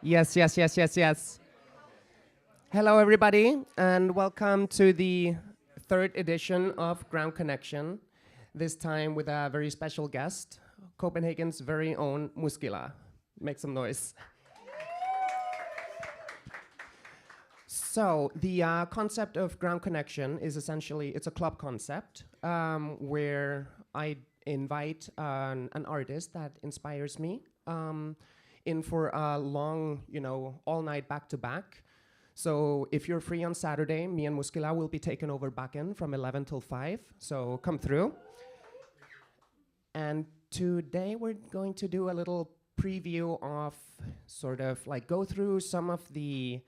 Yes, yes, yes, yes, yes. Hello, everybody, and welcome to the third edition of Ground Connection. This time with a very special guest, Copenhagen's very own Muskila. Make some noise. So the concept of Ground Connection is essentially it's a club concept where I invite an artist that inspires me in for a long, all night back to back. So if you're free on Saturday, me and Muskila will be taking over back in from 11 till 5. So come through. And today we're going to do a little preview of sort of like go through some of the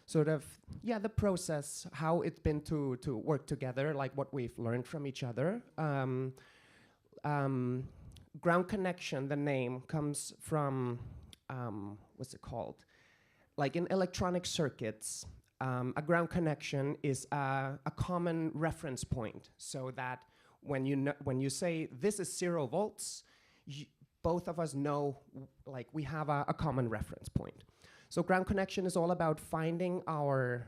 sort of the process, how it's been to work together, like what we've learned from each other. Um, Ground Connection, the name comes from what's it called? Like in electronic circuits, a ground connection is a common reference point, so that when you say this is 0 volts, both of us know, like we have a common reference point. So ground connection is all about finding our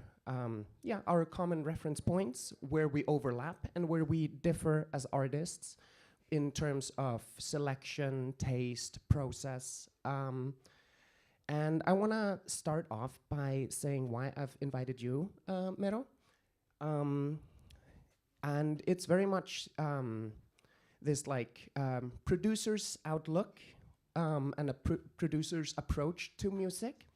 common reference points where we overlap and where we differ as artists in terms of selection, taste, process. And I want to start off by saying why I've invited you, Mero. And it's very much this producer's outlook and a producer's approach to music.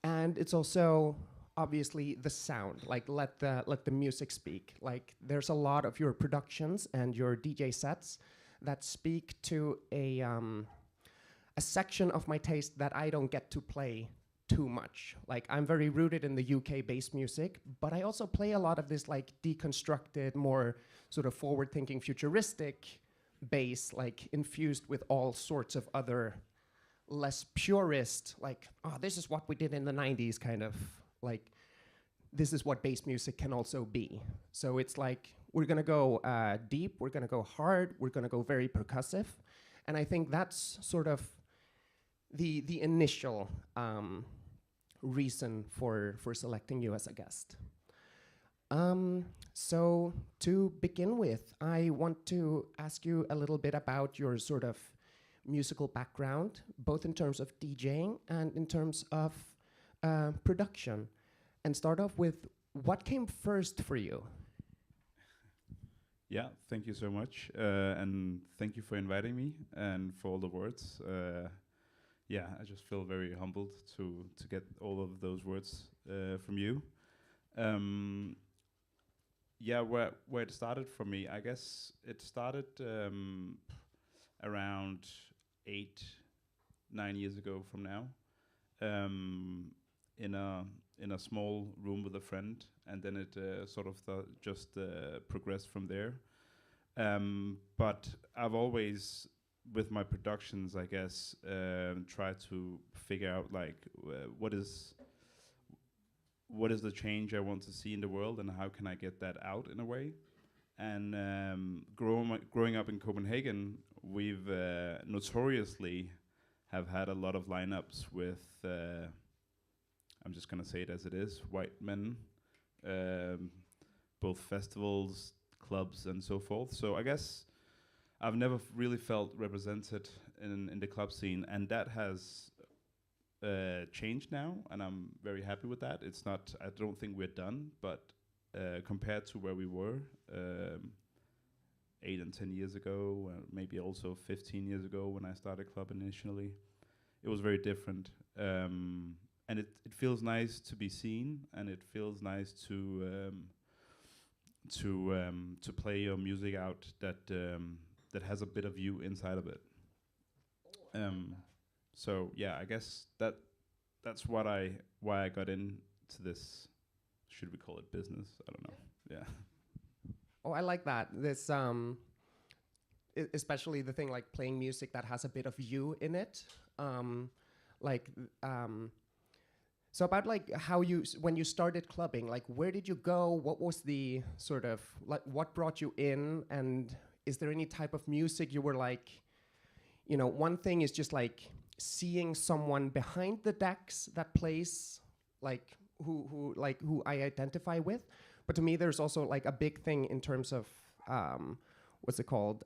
And it's also obviously the sound, like let the music speak. Like there's a lot of your productions and your DJ sets that speak to a section of my taste that I don't get to play too much. Like I'm very rooted in the UK-based music, but I also play a lot of this like deconstructed, more sort of forward-thinking, futuristic bass, like infused with all sorts of other less purist, like, oh, this is what we did in the 90s kind of, like, this is what bass music can also be. So it's like, we're gonna go deep, we're gonna go hard, we're gonna go very percussive. And I think that's sort of the initial reason for selecting you as a guest. So to begin with, I want to ask you a little bit about your sort of musical background, both in terms of DJing and in terms of production. And start off with what came first for you? Yeah, thank you so much, and thank you for inviting me and for all the words. Yeah, I just feel very humbled to get all of those words from you. Um, yeah, where it started for me, I guess it started around 8, 9 years ago from now, um, in a small room with a friend, and then it sort of just progressed from there. But I've always, with my productions, I guess, tried to figure out like what is the change I want to see in the world, and how can I get that out in a way. And growing up in Copenhagen, we've notoriously have had a lot of lineups with, I'm just gonna say it as it is, white men, um, both festivals, clubs, and so forth. So I guess I've never really felt represented in the club scene, and that has changed now, and I'm very happy with that. It's not, I don't think we're done, but compared to where we were 8 and 10 years ago, maybe also 15 years ago when I started club initially, it was very different. And it feels nice to be seen, and it feels nice to play your music out that has a bit of you inside of it. So yeah, I guess that's why I got into this. Should we call it business? I don't know. Yeah. Oh, I like that. This, especially the thing like playing music that has a bit of you in it. Like, so about like how when you started clubbing, like where did you go? What was the sort of like what brought you in? And is there any type of music you were like, one thing is just like seeing someone behind the decks that plays like who I identify with. But to me, there's also like a big thing in terms of what's it called?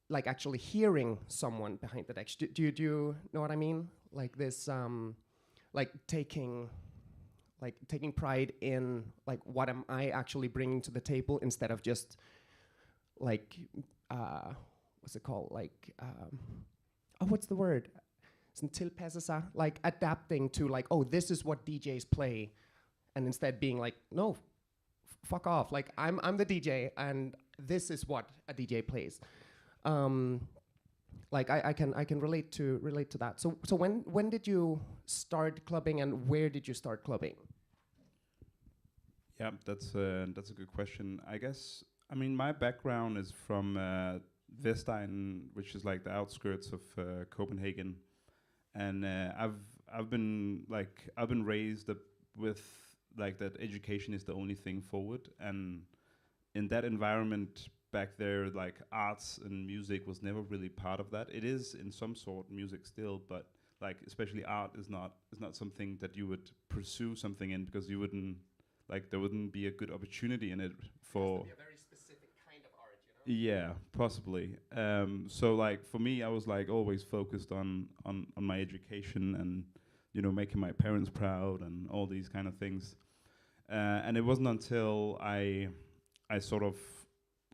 Like actually hearing someone behind the decks. Do you know what I mean? Like this, like taking pride in like what am I actually bringing to the table instead of just like what's it called? Like oh, what's the word? Like adapting to like, oh, this is what DJs play, and instead being like, no, fuck off. Like I'm the DJ, and this is what a DJ plays. Like I can relate to that. So when did you start clubbing, and where did you start clubbing? Yeah, that's a good question. I guess, I mean, my background is from Vestegnen, which is like the outskirts of Copenhagen, and I've been raised up with like that education is the only thing forward, and in that environment back there, like arts and music was never really part of that. It is in some sort music still, but like especially art is not something that you would pursue something in, because you wouldn't, like, there wouldn't be a good opportunity in it for. It has to be a very specific kind of art, you know? Yeah, possibly. So like for me, I was like always focused on my education and, you know, making my parents proud and all these kind of things. And it wasn't until I sort of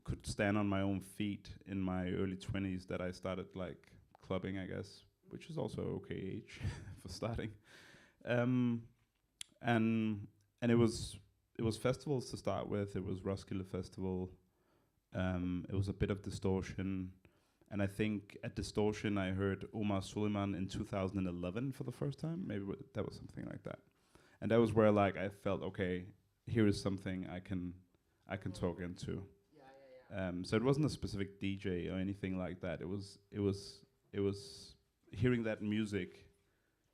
could stand on my own feet in my early 20s that I started like clubbing, I guess, which is also okay age for starting. And it was festivals to start with. It was Roskilde Festival. It was a bit of Distortion. And I think at Distortion I heard Omar Suleiman in 2011 for the first time. Maybe that was something like that. And that was where like I felt, okay, here is something I can talk into. So it wasn't a specific DJ or anything like that. It was hearing that music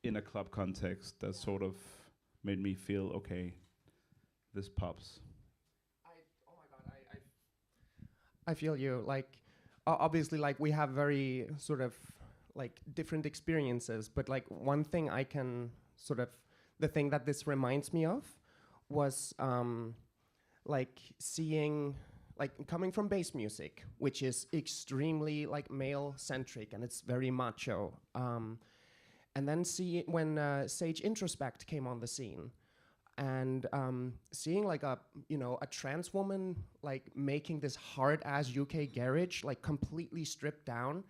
in a club context that sort of made me feel, okay, this pops. Oh my god, I feel you. Like obviously, like we have very sort of like different experiences, but like one thing I can sort of, the thing that this reminds me of was like seeing, like coming from bass music, which is extremely like male centric and it's very macho. And then when Sage Introspect came on the scene, and seeing like a trans woman like making this hard ass UK garage like completely stripped down,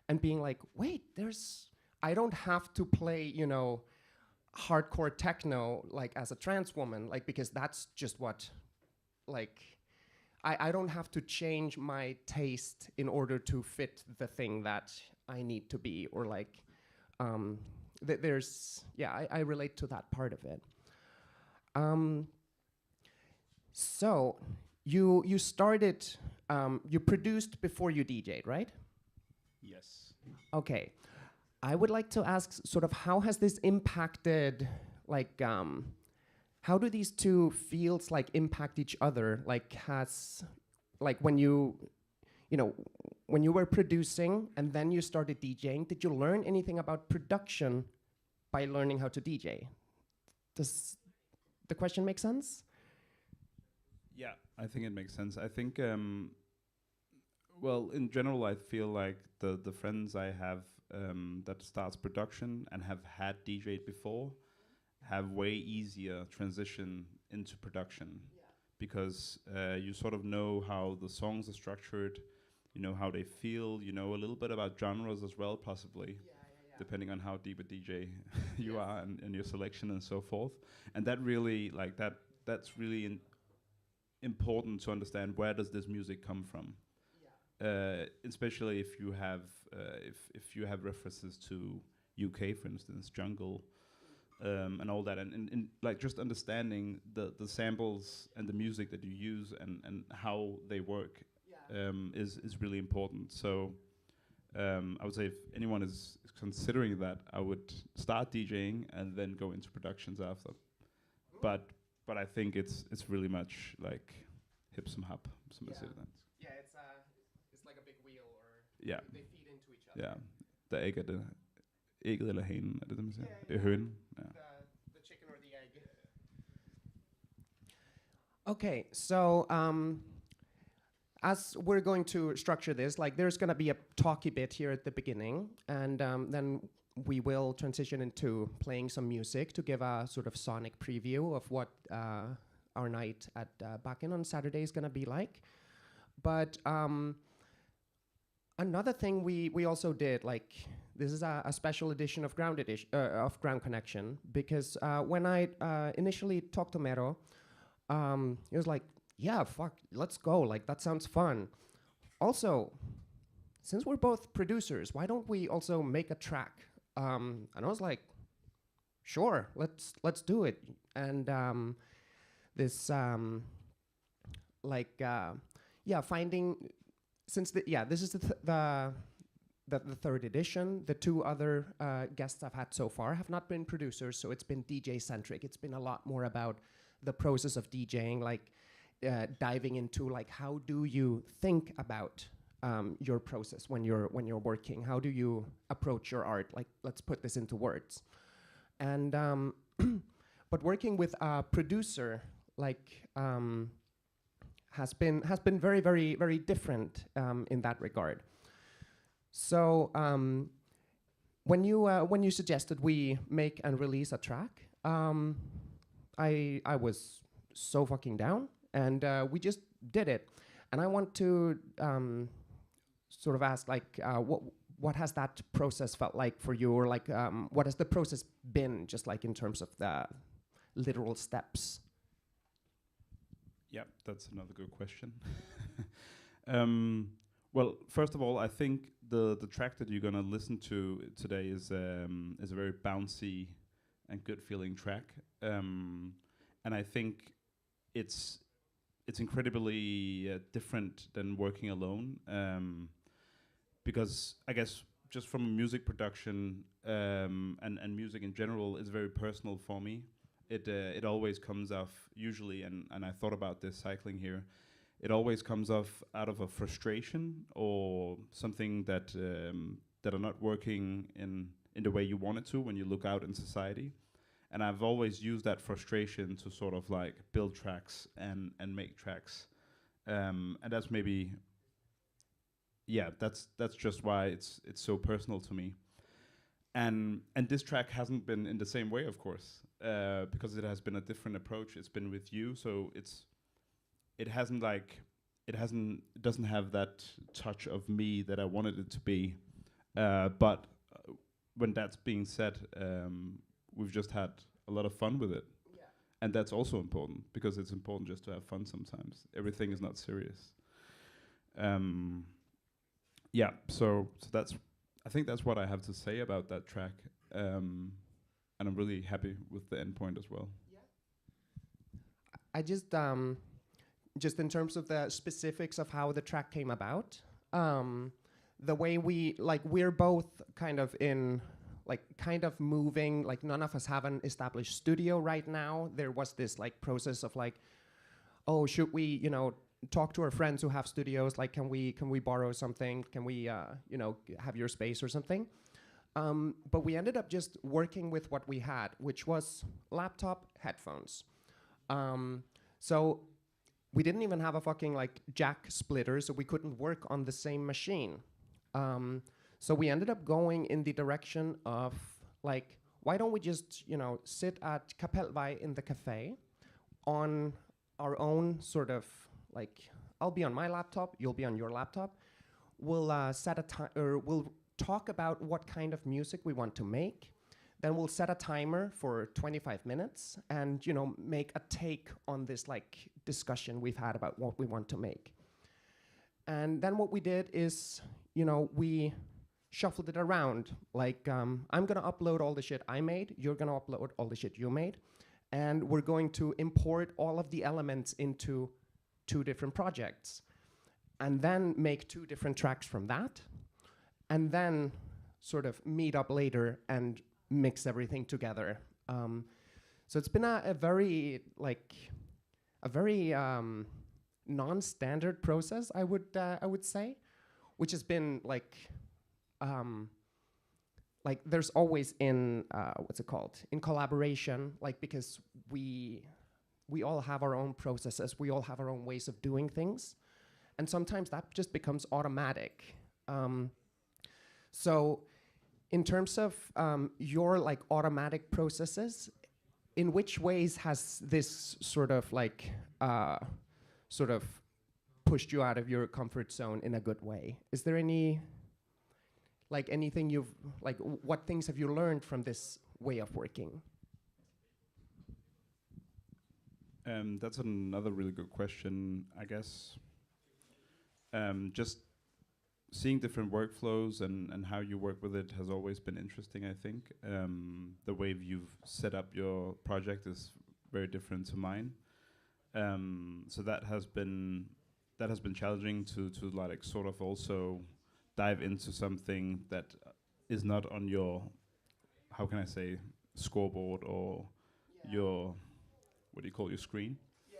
and being like, wait, I don't have to play hardcore techno like as a trans woman, like because that's just what like. I don't have to change my taste in order to fit the thing that I need to be, or like, I relate to that part of it. So you started, you produced before you DJ'd, right? Yes. Okay. I would like to ask sort of how has this impacted, like, how do these two fields like impact each other? Like when you were producing and then you started DJing, did you learn anything about production by learning how to DJ? Does the question make sense? Yeah, I think it makes sense. I think, well, in general, I feel like the friends I have that starts production and have had DJ'd before have way easier transition into production, because you sort of know how the songs are structured, you know how they feel, you know a little bit about genres as well, possibly, depending on how deep a DJ you are and your selection and so forth. And that really, like that's really important to understand, where does this music come from, especially if you have if you have references to UK, for instance, jungle. And all that, and like just understanding the samples and the music that you use and how they work is really important. So I would say if anyone is considering that, I would start DJing and then go into productions after. But I think it's really much like hip som hap, som man siger det. Yeah, it's like a big wheel, or Yeah. they feed into each other. Yeah. Der ikke er det ægget eller hanen, er det det, man siger? Det er hønen. Ja. The chicken or the egg. Okay, so as we're going to structure this, like there's going to be a talky bit here at the beginning, and then we will transition into playing some music to give a sort of sonic preview of what our night at Bakken on Saturday is going to be like. But another thing we also did, like this is a special edition of Ground Connection, because when I initially talked to Mero, he was like, yeah, fuck, let's go, like that sounds fun. Also, since we're both producers, why don't we also make a track? And I was like, sure, let's do it. And this finding, since this is the third edition. The two other guests I've had so far have not been producers, so it's been DJ centric. It's been a lot more about the process of DJing, like diving into like how do you think about your process when you're working? How do you approach your art? Like, let's put this into words. And but working with a producer like has been very, very, very different in that regard. So when you suggested we make and release a track, I was so fucking down, and we just did it. And I want to sort of ask, like, what has that process felt like for you, or like what has the process been, just like in terms of the literal steps? Yeah, that's another good question. Well, first of all, I think the track that you're gonna listen to today is a very bouncy and good feeling track, and I think it's incredibly different than working alone, because I guess just from music production and music in general is very personal for me. It always comes off usually, and I thought about this cycling here. It always comes off out of a frustration or something that are not working in the way you want it to when you look out in society. And I've always used that frustration to sort of like build tracks and make tracks. And that's maybe, yeah, that's just why it's so personal to me. And this track hasn't been in the same way, of course, because it has been a different approach. It's been with you, so it doesn't have that touch of me that I wanted it to be. But when that's being said, we've just had a lot of fun with it. Yeah. And that's also important, because it's important just to have fun sometimes. Everything is not serious. Yeah, so I think that's what I have to say about that track. And I'm really happy with the end point as well. Yeah. I just in terms of the specifics of how the track came about, the way we're both kind of moving, like none of us have an established studio right now. There was this like process of like, oh, should we, talk to our friends who have studios, like can we borrow something? Can we, have your space or something? But we ended up just working with what we had, which was laptop, headphones. So we didn't even have a fucking like jack splitter, so we couldn't work on the same machine. So we ended up going in the direction of like, why don't we just, sit at Kapellvej in the cafe on our own sort of like, I'll be on my laptop, you'll be on your laptop. We'll set a time, or we'll talk about what kind of music we want to make. Then we'll set a timer for 25 minutes and, make a take on this like discussion we've had about what we want to make. And then what we did is, we shuffled it around. Like, I'm gonna upload all the shit I made, you're gonna upload all the shit you made, and we're going to import all of the elements into 2 different projects, and then make 2 different tracks from that, and then sort of meet up later and mix everything together. So it's been a very non-standard process, I would say, which has been like like there's always in what's it called, in collaboration, like because we all have our own processes, we all have our own ways of doing things, and sometimes that just becomes automatic. So in terms of your like automatic processes, in which ways has this sort of like sort of pushed you out of your comfort zone in a good way? Is there any like anything you've like what things have you learned from this way of working? That's another really good question, I guess. Just seeing different workflows and how you work with it has always been interesting, I think. The way you've set up your project is very different to mine. So that has been challenging to like sort of also dive into something that is not on your, how can I say, scoreboard or your, what do you call your screen? Yeah,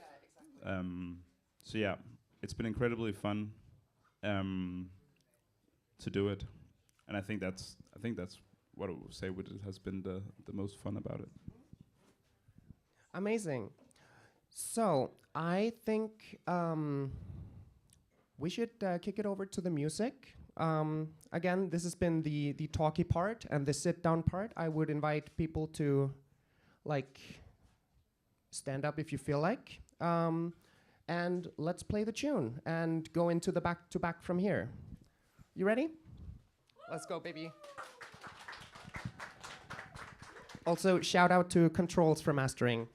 exactly. So yeah, it's been incredibly fun to do it, and I think that's what I would say what it has been the most fun about it. Amazing. So I think we should kick it over to the music. Again, this has been the talky part, and the sit down part. I would invite people to like stand up if you feel like, and let's play the tune and go into the back to back from here. You ready? Let's go, baby. Also, shout out to Controls for mastering.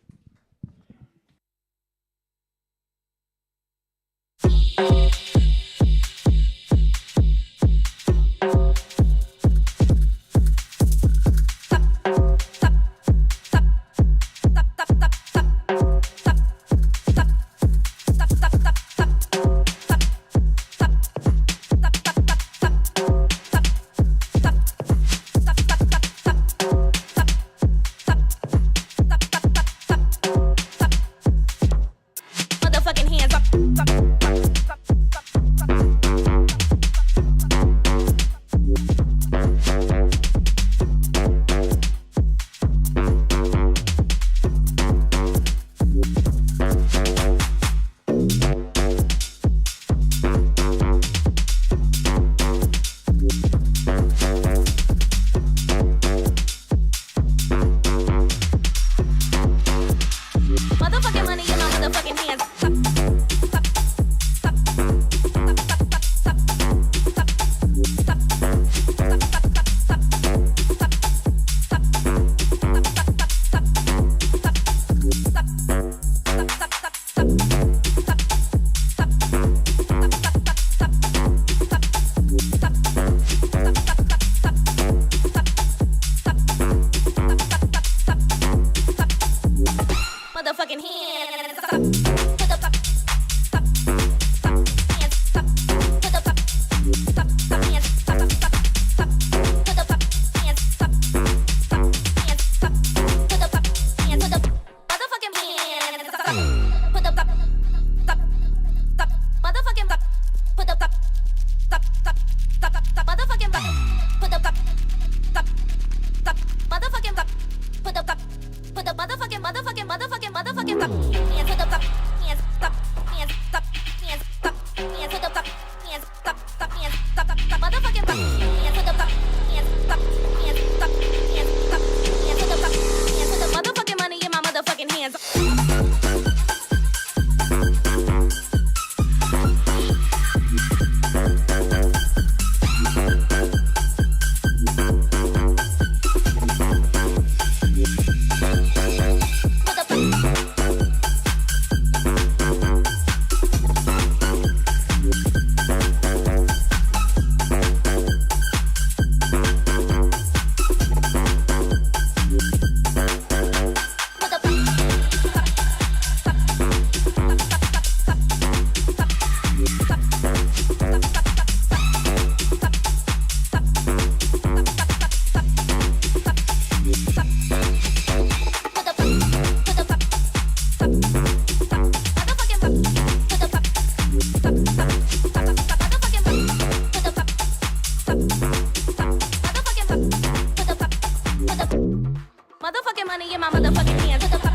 money in my motherfucking hands. Put the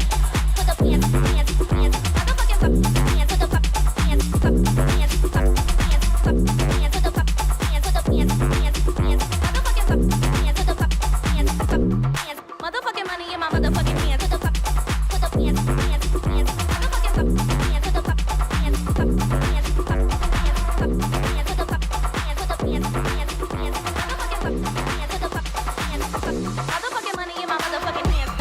hands, hands, hands. Motherfucking hands, put the hands, hands, hands. Put the hands, hands, hands. Motherfucking hands, put the hands. Motherfucking money in my motherfucking hands. Put the hands, hands, hands. Motherfucking hands, put the hands, hands, hands. Put the hands, hands, hands. Motherfucking money in my motherfucking hands.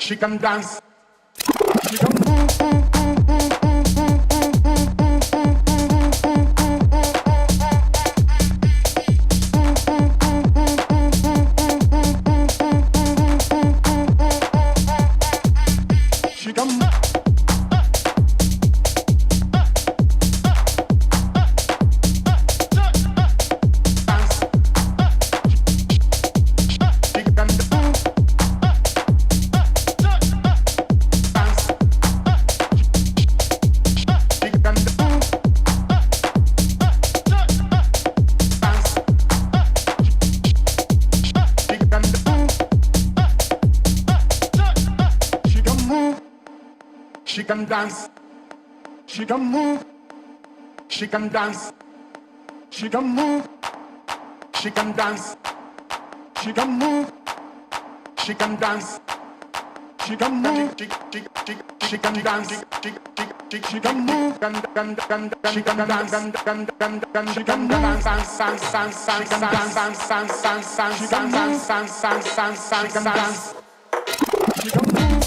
She can dance. She can move. She can dance, she can move, she can dance, she can move, she can dance, she can move, she can dance, she can move, she can dance, She can move and she can dance and she can dance she can dance she can move.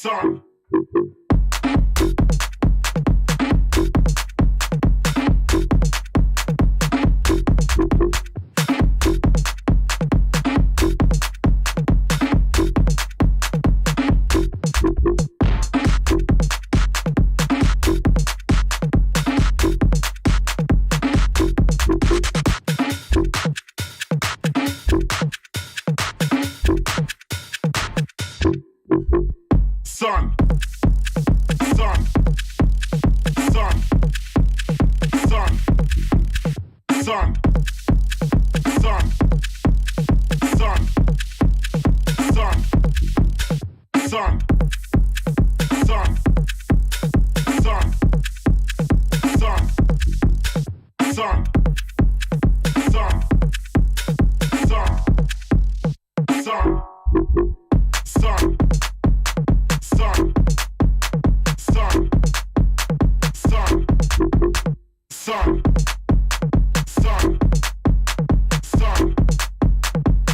Sun. Sun. Sun. Sun. Sun. Sun. Sun. Sun. Sun. Sun. Sun. Sun. Sun. Sun. Sun. Sun. Sun. Sun. Sun, sun, sun, sun, sun, sun,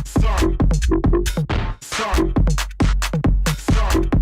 sun, sun, sun,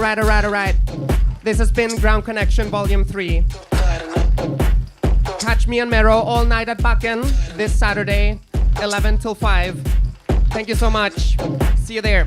Alright. This has been Ground Connection Volume 3. Catch me and Mero all night at Bakken this Saturday, 11 till 5. Thank you so much. See you there.